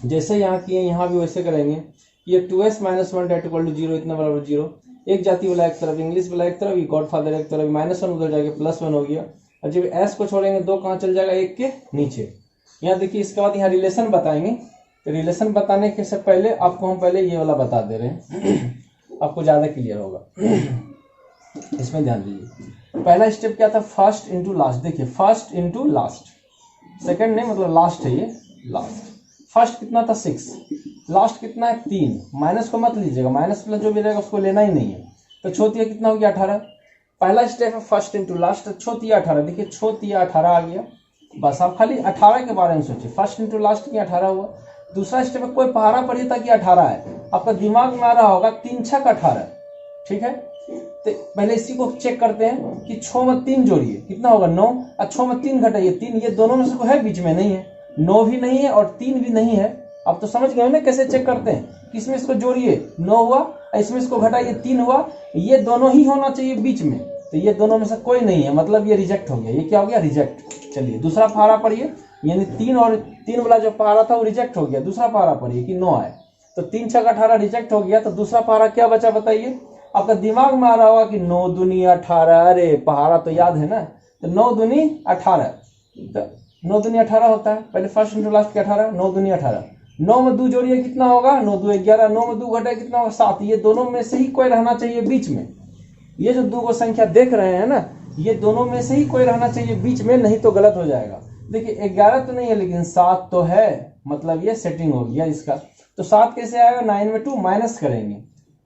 Speaker 1: जैसे यहाँ किए यहाँ भी वैसे करेंगे। ये 2s -1 डेट इक्वल टू 0 इतना बराबर 0, एक जाति वाला एक तरफ, इंग्लिश वाला एक तरफ, गॉडफादर एक तरफ, -1 उधर जाके +1 हो गया। और जब s को छोड़ेंगे 2 कहाँ चल जाएगा, 1 के नीचे। यहाँ देखिए इसके बाद यहाँ रिलेशन बताएंगे। तो रिलेशन बताने के से पहले आपको हम पहले ये वाला बता दे रहे हैं, आपको ज्यादा क्लियर होगा। इसमें ध्यान दीजिए, पहला स्टेप क्या था, फर्स्ट इंटू लास्ट। देखिए फर्स्ट इंटू लास्ट, सेकंड नहीं मतलब लास्ट है, ये लास्ट। फर्स्ट कितना था 6, लास्ट कितना है 3, माइनस को मत लीजिएगा, माइनस प्लस जो भी रहेगा उसको लेना ही नहीं है। तो छोतिया कितना हो गया 18। पहला स्टेप है फर्स्ट इंटू लास्ट, छोतिया 18। देखिए छोतिया 18 आ गया, बस आप खाली 18 के बारे में सोचिए, फर्स्ट इंटू लास्ट की 18 हुआ। दूसरा स्टेप है कोई पहाड़ा पढ़िए ताकि 18 है, आपका दिमाग में आ रहा होगा 3 छक 18, ठीक है। तो पहले इसी को चेक करते हैं कि 6 में 3 जोड़िए कितना होगा 9, और 6 में 3 घटाइए 3, ये दोनों में से कोई है बीच में नहीं है, 9 भी नहीं है और 3 भी नहीं है। अब तो समझ गए ना कैसे चेक करते हैं, इसमें इसको जोड़िए 9 हुआ, इसमें इसको घटाइए 3 हुआ, ये दोनों ही होना चाहिए बीच में। तो ये दोनों में से कोई नहीं है, मतलब ये रिजेक्ट हो गया। ये क्या हो गया, रिजेक्ट। चलिए दूसरा पहाड़ा पढ़िए, यानी 3 और 3 वाला जो पहाड़ा था वो रिजेक्ट हो गया। दूसरा पहाड़ा पढ़िए कि 9 आए, तो 3 छक 18 रिजेक्ट हो गया। तो दूसरा पहाड़ा क्या बचा बताइए, आपका दिमाग में आ रहा होगा कि 9 दूनी 18, अरे पहाड़ा तो याद है ना। तो 9 दूनी 18, तो 9 दूनी 18 होता है। पहले फर्स्ट इंटू लास्ट के 18, 9 दूनी 18, 9 में 2 जोड़िए कितना होगा, 9 2 11, 9 में 2 घटाए कितना होगा 7। ये दोनों में से ही कोई रहना चाहिए बीच में। ये जो 2 को संख्या देख रहे हैं ना, ये दोनों में से ही कोई रहना चाहिए बीच में, नहीं तो गलत हो जाएगा। देखिए 11 तो नहीं है लेकिन 7 तो है, मतलब ये सेटिंग हो गया इसका। तो 7 कैसे आएगा, 9 में 2 माइनस करेंगे,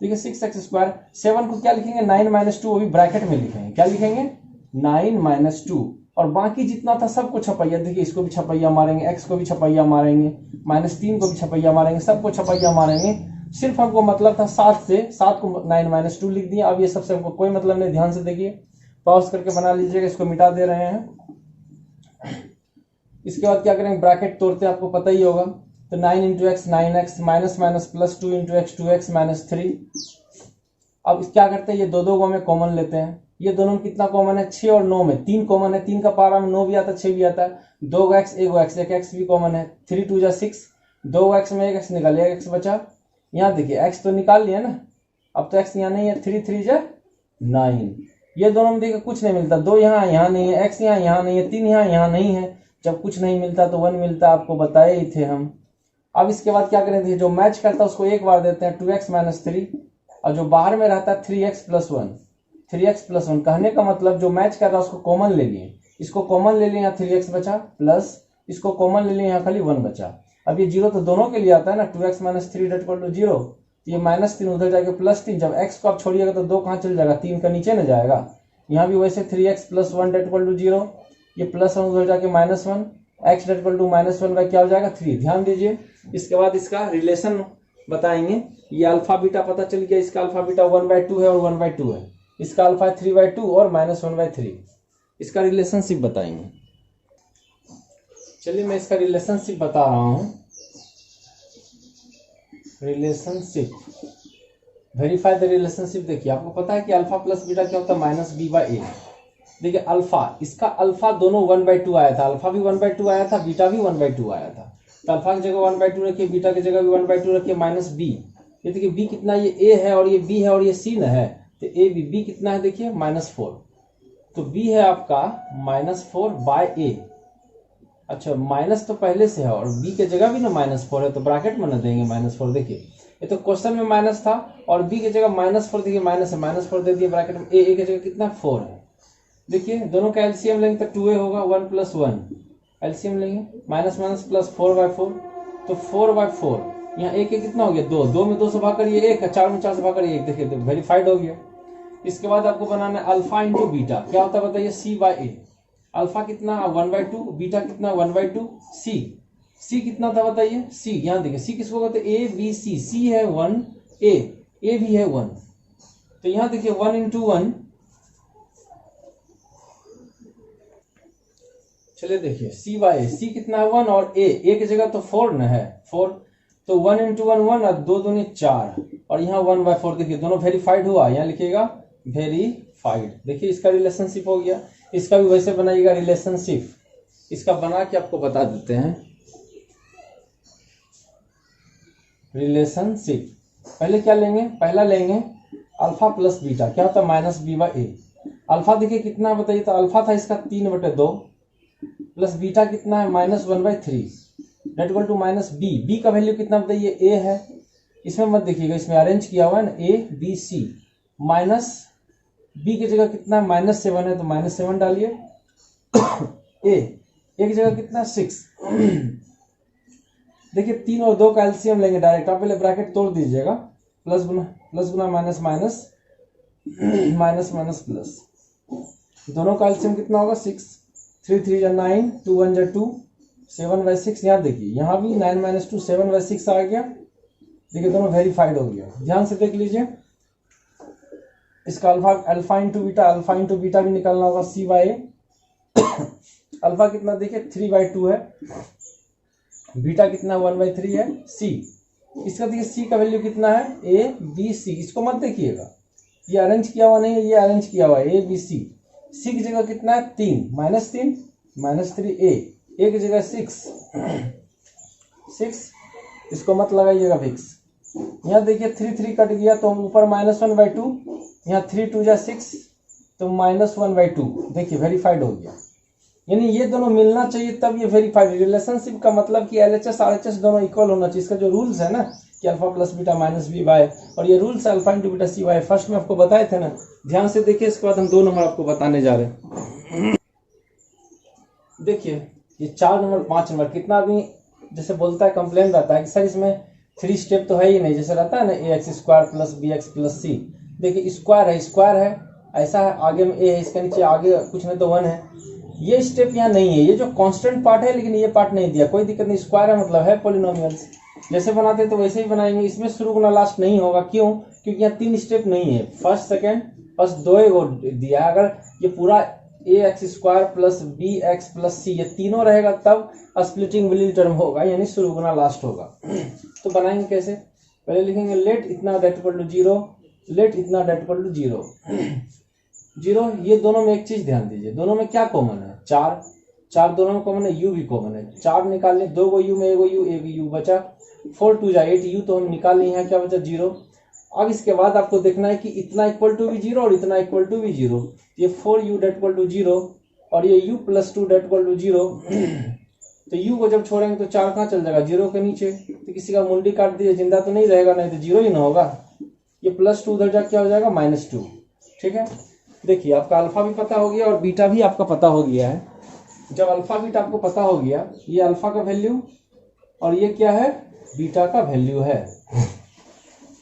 Speaker 1: ठीक है 6x²। 7 को क्या लिखेंगे 9 - 2, वो भी ब्रैकेट में लिखेंगे, क्या लिखेंगे 9 - 2, और बाकी जितना था सबको छपैया। देखिए इसको भी छपैया मारेंगे, x को भी छपैया मारेंगे, -3 को भी छपैया मारेंगे, सबको छपैया मारेंगे। सिर्फ हमको मतलब था 7 से, 7 को 9 - 2 लिख दिया। अब ये सबसे हमको कोई मतलब नहीं, ध्यान से देखिए, पॉज करके बना लीजिएगा, इसको मिटा दे रहे हैं। इसके बाद क्या करेंगे, ब्रैकेट तोड़ते आपको पता ही होगा। तो 9 × x 9x, minus plus 2 × x 2x -3। अब क्या करते हैं, ये दो को में कॉमन लेते हैं। ये दोनों में कितना कॉमन है, 6 और 9 में 3 कॉमन है। 3 का पारा में 9 भी आता है, 6 भी आता है। 2x 1x, एक x भी कॉमन है। 3 × 2 = 6, 2x में 1x निकालिए, 1x बचा। यहाँ देखिए x तो निकाल लिया ना, अब तो x यहाँ नहीं है, 3 3 = 9। ये दोनों में देखिए कुछ नहीं मिलता, 2 यहाँ नहीं है, x यहाँ नहीं है, 3 यहाँ नहीं है। जब कुछ नहीं मिलता तो 1 मिलता, आपको बताए ही थे हम। अब इसके बाद क्या करें, जो मैच करता है उसको एक बार देते हैं 2x - 3, और जो बाहर में रहता है 3x + 1, 3x + 1। कहने का मतलब जो मैच कर रहा है उसको कॉमन ले लिए, इसको कॉमन ले लिए, यहाँ 3x बचा, प्लस इसको कॉमन ले लिए, यहाँ खाली 1 बचा। अब ये 0 तो दोनों के लिए आता है ना, 2x - 3 = 0। ये -3 उधर जाके +3, जब x को आप छोड़िएगा तो 2 कहाँ चल जाएगा, 3 का नीचे न जाएगा। यहाँ भी वैसे 3x + 1 = 0, ये +1 उधर जाके -1, x = -1 का क्या हो जाएगा 3। ध्यान दीजिए, इसके बाद इसका रिलेशन बताएंगे। ये अल्फा बीटा पता चल गया, इसका अल्फा बीटा 1/2 है और 1/2 है, इसका अल्फा 3/2 और -1/3। इसका रिलेशनशिप बताएंगे। चलिए मैं इसका रिलेशनशिप बता रहा हूं। Relationship, verify the relationship. देखिए आपको पता है कि अल्फा प्लस बीटा क्या होता है, -b/a। देखिए अल्फा, इसका अल्फा दोनों 1/2 आया था, अल्फा भी 1/2 आया था, बीटा भी 1/2 आया था। तो अल्फा की जगह 1/2 रखिए, बीटा की जगह भी 1/2 रखिए, -b। ये देखिए b कितना, ये a है और ये b है और ये c न है, तो a b कितना है देखिए -4। तो b है आपका -4/a। अच्छा, माइनस तो पहले से है और b के जगह भी ना -4 है, तो ब्रैकेट में ना देंगे -4। देखिए ये तो क्वेश्चन में माइनस था और b की जगह -4, देखिए माइनस है, -4 दे दिए ब्रैकेट में। a की जगह कितना 4 है। देखिए दोनों का एलसीएम लेंगे तो 2a होगा, 1 + 1 एलसीएम लेंगे, माइनस माइनस प्लस 4/4, तो 4/4। यहाँ a के कितना हो गया 2, 2 में 2 से भाग करिए 1 है, 4 में 4 से भाग करिए 1। देखिए तो वेरीफाइड हो गया। इसके बाद आपको बनाना है अल्फा इंटू बीटा। क्या होता है बताइए, c/a। अल्फा कितना 1/2, बीटा कितना 1/2, सी कितना था बताइए, सी। यहाँ देखिए सी किसको कहते हैं, ए बी सी है 1, ए भी है 1। तो यहाँ देखिए 1 × 1, चलिए देखिए c/a कितना है 1 और a की जगह तो 4 न है, 4, तो 1 × 1 1 और 2 दूनी 4 और यहाँ 1/4। देखिए दोनों वेरीफाइड हुआ, यहाँ लिखिएगा वेरीफाइड। देखिए इसका रिलेशनशिप हो गया। इसका भी वैसे बनाइएगा रिलेशनशिप, इसका बना के आपको बता देते हैं। रिलेशनशिप पहले क्या लेंगे, पहला लेंगे अल्फा प्लस बीटा। क्या होता है -b/a। अल्फा देखिए कितना बताइए, तो अल्फा था इसका 3/2 प्लस बीटा कितना है -1/3 that equal to -b। b का वैल्यू कितना बताइए, a है। इसमें मत देखिएगा, इसमें अरेंज किया हुआ है ना a b c, minus b की जगह कितना -7 है तो -7 डालिए। a की जगह कितना 6। देखिए 3 और 2 का एलसीएम लेंगे डायरेक्ट। आप पहले ब्रैकेट तोड़ दीजिएगा, प्लस गुना minus minus minus minus plus, दोनों का एलसीएम कितना होगा 6। 3 3 जा 9, 2 1 जा 2, 7/6। यहाँ देखिए यहाँ भी 9 - 2 7/6 आ गया। देखिए दोनों वेरीफाइड हो गया। ध्यान से देख लीजिए, इसका अल्फा इंटू बीटा भी निकालना होगा c/a। अल्फा कितना देखिए 3/2 है, बीटा कितना 1/3 है, c। इसका देखिए c का वैल्यू कितना है a b c। इसको मत देखिएगा, ये अरेंज किया हुआ नहीं है, ये अरेंज किया हुआ है a b c। c की जगह कितना है 3, -3 -3 a की जगह 6। इसको मत लगाइएगा फिक्स। यहाँ देखिए 3 3 कट गया तो ऊपर -1/2, यहाँ 3 2 जा 6 तो -1/2। देखिए वेरीफाइड हो गया। यानी ये दोनों मिलना चाहिए तब ये वेरीफाइड। रिलेशनशिप का मतलब कि LHS RHS दोनों इक्वल होना चाहिए। इसका जो रूल्स है ना कि अल्फा प्लस बीटा -b/, और ये रूल्स है alpha into beta c/, first में आपको बताए थे ना, ध्यान से देखिए। इसके बाद हम 2 नंबर आपको बताने जा रहे हैं। देखिए ये 4 नंबर 5 नंबर कितना भी जैसे बोलता है, कंप्लेन रहता है कि सर इसमें 3 स्टेप तो है ही नहीं। जैसे रहता है ना ax² + bx + c। देखिए स्क्वायर है ऐसा है, आगे में a है, इसके नीचे आगे कुछ नहीं तो 1 है। ये स्टेप यहाँ नहीं है, ये जो कांस्टेंट पार्ट है, लेकिन ये पार्ट नहीं दिया, कोई दिक्कत नहीं। स्क्वायर है मतलब है पॉलिनोमियल्स, जैसे बनाते तो वैसे ही बनाएंगे। इसमें शुरू गुना लास्ट नहीं होगा, क्यों? क्योंकि यहाँ 3 स्टेप नहीं है, फर्स्ट सेकंड बस 2 दिया है। अगर ये पूरा ax² + bx + c ये तीनों रहेगा तब स्प्लिटिंग मिडिल टर्म होगा, यानी शुरू गुना लास्ट होगा। तो बनाएंगे कैसे, पहले लिखेंगे लेट इतना डेट इक्वल टू 0, लेट इतना डेट इक्वल टू 0 0। ये दोनों में एक चीज ध्यान दीजिए, दोनों में क्या कॉमन है, 4 दोनों में कॉमन है, u भी कॉमन है। 4 निकालने, 2 को u में 1 को u, 1 u बचा, 4 2 जा 8 u, तो हम निकाल लिए, यहाँ क्या बचा 0। अब इसके बाद आपको देखना है कि इतना इक्वल टू भी 0 और इतना इक्वल टू भी 0। ये 4u डेट इक्वल टू 0 और ये u + 2 डेट इक्वल टू 0। तो u को जब छोड़ेंगे तो 4 कहाँ चल जाएगा, 0 के नीचे। तो किसी का मुंडी काट दीजिए, जिंदा तो नहीं रहेगा, नहीं तो 0 ही ना होगा। ये +2 उधर जा क्या हो जाएगा -2। ठीक है, देखिए आपका अल्फा भी पता हो गया और बीटा भी आपका पता हो गया है। जब अल्फा बीटा आपको पता हो गया, ये अल्फा का वैल्यू और ये क्या है, बीटा का वैल्यू है।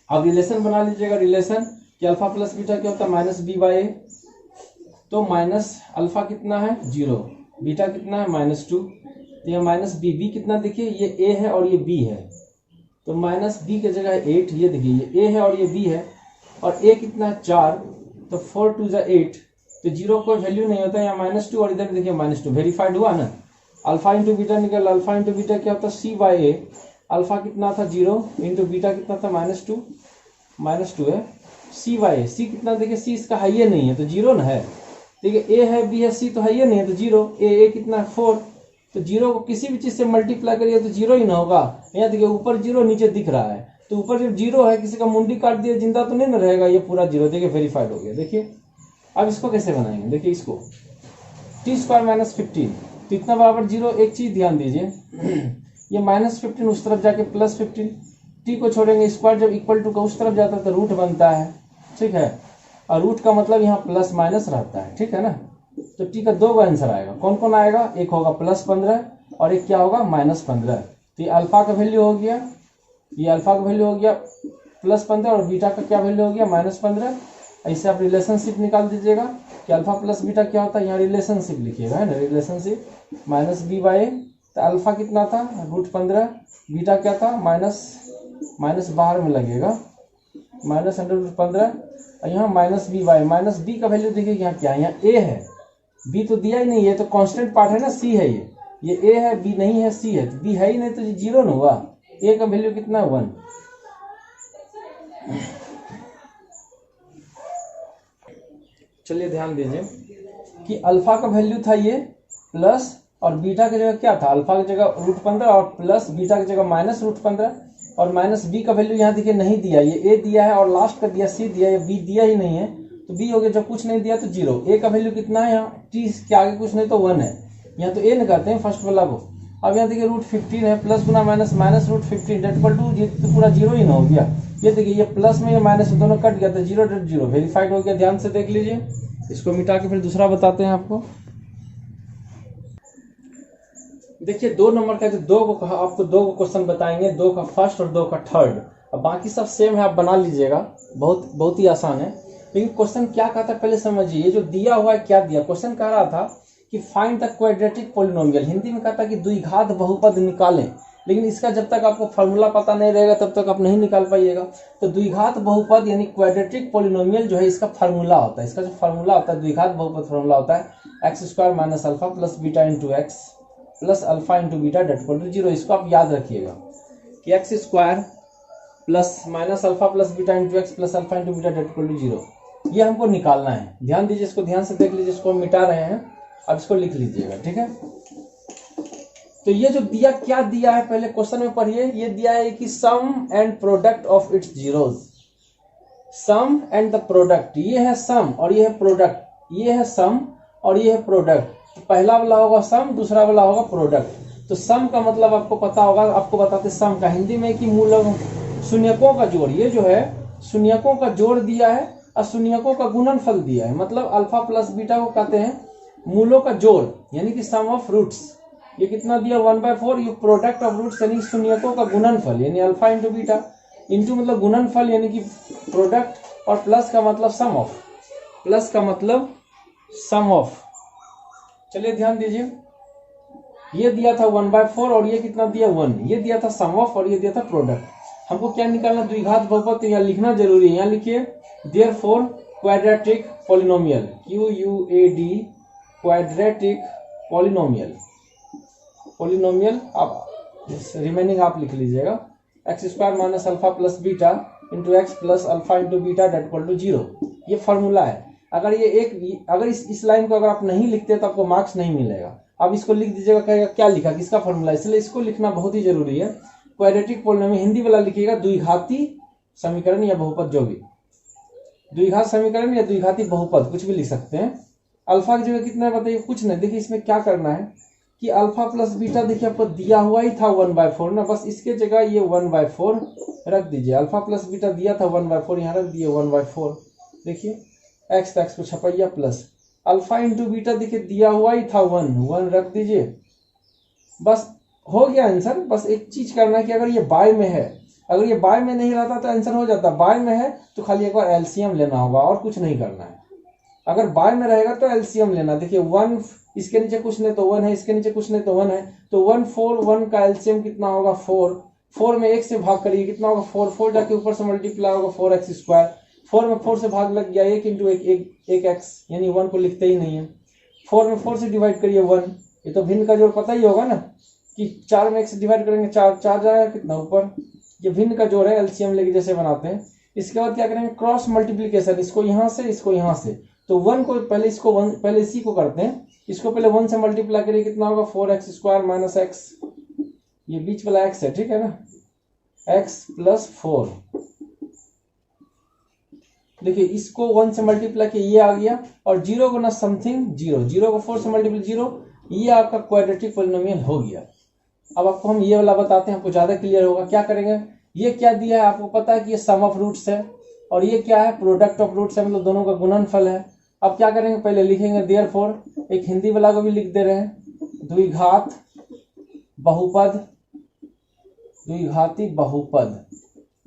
Speaker 1: अब रिलेशन बना लीजिएगा, रिलेशन कि अल्फा प्लस बीटा क्या होता है -b/a। तो माइनस अल्फा कितना है 0, बीटा कितना है -2, तो ये -b कितना देखिए, ये a है और ये b है, तो -b की जगह 8। ये देखिए ये a है और ये b है, और a कितना 4, तो 4 2 जा 8, तो 0 कोई वैल्यू नहीं होता, यहाँ -2 और इधर देखिए -2। वेरीफाइड हुआ ना। अल्फा इंटू बीटा निकल, अल्फा इंटू बीटा क्या होता है c/a। अल्फा कितना था 0 इंटू बीटा कितना था -2 है, c/a। c कितना देखिए, c इसका है ये नहीं है तो 0 ना है। देखिए a है b है c तो है ये नहीं है तो 0। a कितना है 4, तो 0 को किसी भी चीज से मल्टीप्लाई करिए तो 0 ही ना होगा। यहाँ देखिए ऊपर 0 नीचे दिख रहा है, तो ऊपर जब 0 है, किसी का मुंडी काट दिया जिंदा तो नहीं ना रहेगा, ये पूरा 0। देखिए वेरीफाइड हो गया। देखिए अब इसको कैसे बनाएंगे, देखिए इसको टी स्क्वायर माइनस 15 तो इतना बराबर 0। एक चीज ध्यान दीजिए, ये माइनस 15 उस तरफ जाके प्लस 15, टी को छोड़ेंगे स्क्वायर जब इक्वल टू का उस तरफ जाता है तो रूट बनता है, ठीक है। और रूट का मतलब यहाँ प्लस माइनस रहता है, ठीक है ना। तो टी का दो आंसर आएगा, कौन कौन आएगा, एक होगा प्लस 15 और एक क्या होगा माइनस 15। तो ये अल्फा का वैल्यू हो गया, ये अल्फा का वैल्यू हो गया प्लस 15 और बीटा का क्या वैल्यू हो गया माइनस 15। ऐसे आप रिलेशनशिप निकाल दीजिएगा कि अल्फा प्लस बीटा क्या होता है, यहाँ रिलेशनशिप लिखिएगा, है ना, रिलेशनशिप माइनस बी बाई, तो अल्फा कितना था √15, बीटा क्या था माइनस बाहर में लगेगा माइनस √15 और यहाँ minus b by, minus b का वैल्यू देखिए यहाँ क्या है, यहाँ ए है, बी तो दिया ही नहीं है, तो कांस्टेंट पार्ट है ना, सी है, ये ए है, बी नहीं है, सी है, तो बी है ही नहीं तो ये 0 न हुआ। ए का वैल्यू कितना है 1। चलिए ध्यान दीजिए कि अल्फा का वैल्यू था ये प्लस और बीटा की जगह क्या था, अल्फा की जगह √15 और प्लस बीटा की जगह माइनस √15 और माइनस बी का वैल्यू यहाँ देखिए नहीं दिया, ये ए दिया है और लास्ट का दिया सी दिया, ये बी दिया ही नहीं है तो बी हो गया, जब कुछ नहीं दिया तो 0। ए का वैल्यू कितना है यहाँ, टी के आगे कुछ नहीं तो 1 है, यहाँ तो ए लगाते हैं फर्स्ट वाला को। अब यहाँ देखिए √15 है, प्लस गुना minus minus √15 that equal to, ये तो पूरा 0 ही ना हो गया। ये देखिए ये प्लस में ये माइनस में दोनों कट गया तो 0.0 वेरीफाइड हो गया। ध्यान से देख लीजिए, इसको मिटा के फिर दूसरा बताते हैं आपको। देखिए 2 नंबर का जो आपको 2 क्वेश्चन बताएंगे, 2 का फर्स्ट और 2 का थर्ड। अब बाकी सब सेम है, आप बना लीजिएगा, बहुत ही आसान है। लेकिन क्वेश्चन क्या कहता है पहले समझिए, ये जो दिया हुआ है क्या दिया, क्वेश्चन कह रहा था कि find the quadratic polynomial, Hindi में कहता है कि द्विघात बहुपद निकालें, लेकिन इसका जब तक आपको फार्मूला पता नहीं रहेगा तब तक आप नहीं निकाल पाइएगा। तो द्विघात बहुपद यानी क्वाड्रेटिक पॉलिनोमियल जो है इसका फार्मूला होता है, इसका जो फार्मूला होता है द्विघात बहुपद फार्मूला होता है x² minus alpha plus beta into x plus alpha into beta that equal to 0। इसको आप याद रखिएगा कि x² plus minus alpha plus beta into x plus alpha into beta that equal to 0, ये हमको निकालना है। ध्यान दीजिए, इसको ध्यान से देख लीजिए, इसको हम मिटा रहे हैं, अब इसको लिख लीजिएगा, ठीक है। तो ये जो दिया क्या दिया है पहले क्वेश्चन में पढ़िए, ये दिया है कि sum and product of its zeros, sum and the product, ये है सम और ये है प्रोडक्ट, ये है सम और ये है प्रोडक्ट। तो पहला वाला होगा सम, दूसरा वाला होगा प्रोडक्ट। तो सम का मतलब आपको पता होगा, आपको बताते सम का हिंदी में कि मूल शून्यकों का जोड़, ये जो है शून्यकों का जोड़ दिया है और शून्यकों का गुणनफल दिया है, मतलब अल्फा प्लस बीटा को कहते हैं मूलों का जोड़ यानी कि सम ऑफ रूट्स। ये कितना दिया 1/4, ये प्रोडक्ट ऑफ रूट्स यानी शून्यकों का गुणनफल यानी अल्फा इंटू बीटा, इंटू मतलब गुणनफल यानी कि प्रोडक्ट, और प्लस का मतलब सम ऑफ, प्लस का मतलब सम ऑफ। चलिए ध्यान दीजिए, ये दिया था 1/4 और ये कितना दिया 1, ये दिया था सम ऑफ और ये दिया था प्रोडक्ट। हमको क्या निकालना, द्विघात बहुपद, तो यहाँ लिखना जरूरी है, यहाँ लिखिए therefore quadratic polynomial, QUAD quadratic polynomial, polynomial आप रिमेनिंग आप लिख लीजिएगा x² minus alpha plus beta into x plus alpha into beta that equal to 0। ये फॉर्मूला है। अगर ये अगर इस लाइन को अगर आप नहीं लिखते तो आपको मार्क्स नहीं मिलेगा। अब इसको लिख दीजिएगा, कहेगा क्या लिखा, किसका फॉर्मूला, इसलिए इसको लिखना बहुत ही जरूरी है। क्वाड्रेटिक पॉलिनोमियल हिंदी वाला लिखिएगा द्विघाती समीकरण या बहुपद, जो भी द्विघात समीकरण या द्विघाती बहुपद कुछ भी लिख सकते हैं। अल्फा की जगह कितना है बताइए, कुछ नहीं। देखिए इसमें क्या करना है कि अल्फा प्लस बीटा देखिए आपको दिया हुआ ही था 1/4 ना, बस इसके जगह ये 1/4 रख दीजिए। अल्फा प्लस बीटा दिया था 1/4, यहाँ रख दिए 1/4। देखिए एक्स को छपैया प्लस अल्फा इंटू बीटा देखिए दिया हुआ ही था 1 रख दीजिए, बस हो गया आंसर। बस एक चीज करना है कि अगर ये बाय में है, अगर ये बाय में नहीं रहता तो आंसर हो जाता, बाय में है तो खाली एक बार एलसीएम लेना होगा और कुछ नहीं करना है। अगर बाय में रहेगा तो एलसीएम लेना। देखिए 1 इसके नीचे कुछ नहीं तो 1 है, इसके नीचे कुछ नहीं तो 1 है, तो 1 4 1 का एलसीएम कितना होगा 4 में 1 से भाग करिए कितना होगा 4 जाके ऊपर से मल्टीप्लाई होगा 4x², 4 में 4 से भाग लग गया 1 इंटू 1 x, यानी 1 को लिखते ही नहीं है। 4 में 4 से डिवाइड करिए 1, ये तो भिन्न का जोड़ पता ही होगा ना कि 4 में 1 से डिवाइड करेंगे 4 जाएगा कितना ऊपर, ये भिन्न का जोड़ है, एलसीएम लेके जैसे बनाते हैं। इसके बाद क्या करेंगे क्रॉस मल्टीप्लीकेशन, इसको यहाँ से इसको यहाँ से, तो 1 को पहले इसको 1 पहले इसी को करते हैं, इसको पहले 1 से मल्टीप्लाई करिए कितना होगा 4x² माइनस x, ये बीच वाला x है, ठीक है ना, x प्लस 4 देखिए इसको 1 से मल्टीप्लाई किया ये आ गया, और 0 गुना समथिंग 0, 0 को 4 से मल्टीप्लाई 0, ये आपका क्वाड्रेटिक पॉलिनोमियल हो गया। अब आपको हम ये वाला बताते हैं, आपको ज्यादा क्लियर होगा। क्या करेंगे, ये क्या दिया है आपको पता है कि ये सम ऑफ रूट्स है, और ये क्या है, प्रोडक्ट ऑफ रूट्स है, मतलब दोनों का गुणनफल है। अब क्या करेंगे, पहले लिखेंगे देयरफॉर, एक हिंदी वाला को भी लिख दे रहे हैं, द्विघात बहुपद, द्विघाती बहुपद,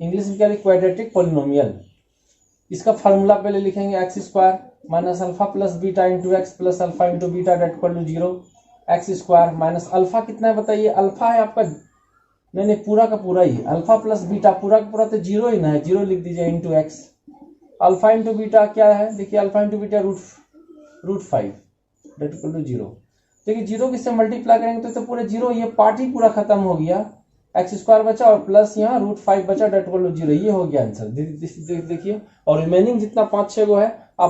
Speaker 1: इंग्लिश में क्या लिखे, क्वाड्रेटिक पॉलिनोमियल। इसका फार्मूला पहले लिखेंगे, x square minus alpha plus beta into x plus alpha into beta that equal to 0। X square minus alpha कितना है बताइए, अल्फा है आपका, नहीं पूरा का पूरा ही, अल्फा प्लस बीटा पूरा का पूरा तो 0 ही ना है, 0 लिख दीजिए into x. Alpha into beta क्या है, देखिए alpha into beta root 5 that equal to 0। देखिए 0 किससे मल्टीप्लाई करेंगे तो पूरे 0, ये पार्ट ही पूरा खत्म हो गया। एक्स स्क्वायर बचा और प्लस यहाँ रूट 5 बचा डेट इक्वल टू 0, ये हो गया आंसर। देखिए और रिमेनिंग जितना 5-6 गो है आप